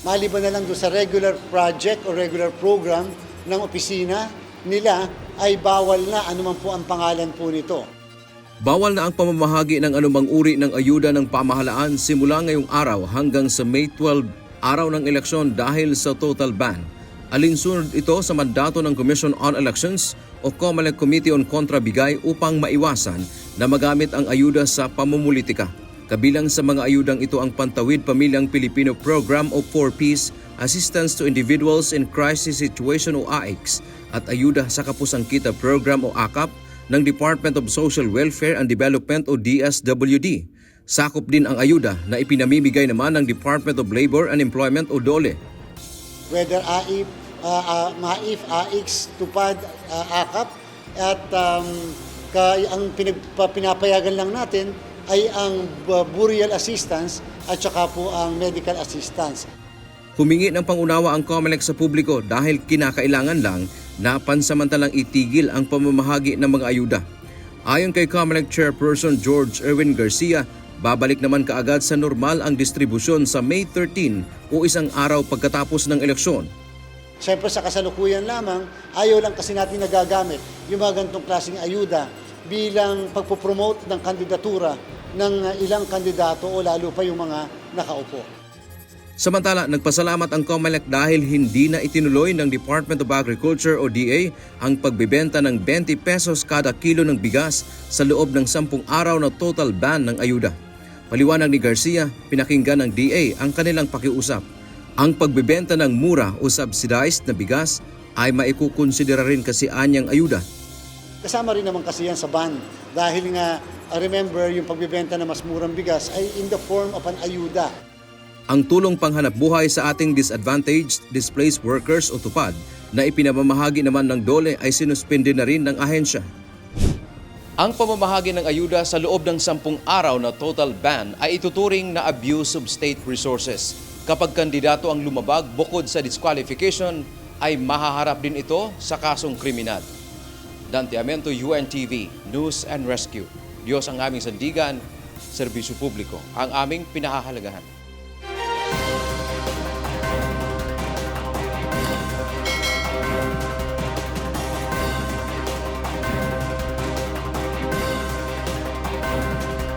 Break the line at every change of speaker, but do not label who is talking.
maliban na lang doon sa regular project o regular program ng opisina nila, ay bawal na anuman po ang pangalan po nito.
Bawal na ang pamamahagi ng anumang uri ng ayuda ng pamahalaan simula ngayong araw hanggang sa May 12, araw ng eleksyon dahil sa total ban. Alinsunod ito sa mandato ng Commission on Elections o COMELEC Committee on Kontrabigay upang maiwasan na magamit ang ayuda sa pamumulitika. Kabilang sa mga ayudang ito ang Pantawid Pamilyang Pilipino Program o 4Ps, Assistance to Individuals in Crisis Situation o AICS at Ayuda sa Kapusangkita Program o AKAP ng Department of Social Welfare and Development o DSWD. Sakop din ang ayuda na ipinamimigay naman ng Department of Labor and Employment o DOLE.
Whether AIF, MAIF, AICS, TUPAD, AKAP, at ang pinapayagan lang natin ay ang burial assistance at saka po ang medical assistance.
Humingi ng pangunawa ang COMELEC sa publiko dahil kinakailangan lang na pansamantalang itigil ang pamamahagi ng mga ayuda. Ayon kay COMELEC Chairperson George Erwin Garcia, babalik naman kaagad sa normal ang distribusyon sa May 13 o isang araw pagkatapos ng eleksyon.
Siyempre sa kasalukuyan lamang, ayaw lang kasi natin nagagamit yung mga ganitong klaseng ayuda bilang pagpopromote ng kandidatura ng ilang kandidato o lalo pa yung mga nakaupo.
Samantala, nagpasalamat ang COMELEC dahil hindi na itinuloy ng Department of Agriculture o DA ang pagbibenta ng 20 pesos kada kilo ng bigas sa loob ng 10 araw na total ban ng ayuda. Paliwanag ni Garcia, pinakinggan ng DA ang kanilang pakiusap. Ang pagbibenta ng mura o subsidized na bigas ay maikukonsidera rin kasi anyang ayuda.
Kasama rin naman kasi yan sa ban dahil nga remember yung pagbibenta ng mas murang bigas ay in the form of an ayuda.
Ang tulong panghanap buhay sa ating disadvantaged displaced workers o TUPAD na ipinamamahagi naman ng DOLE ay sinuspende na rin ng ahensya. Ang pamamahagi ng ayuda sa loob ng 10 araw na total ban ay ituturing na abuse of state resources. Kapag kandidato ang lumabag bukod sa disqualification, ay mahaharap din ito sa kasong kriminal. Dante Amento, UNTV, News and Rescue. Diyos ang aming sandigan, serbisyo publiko ang aming pinahahalagahan.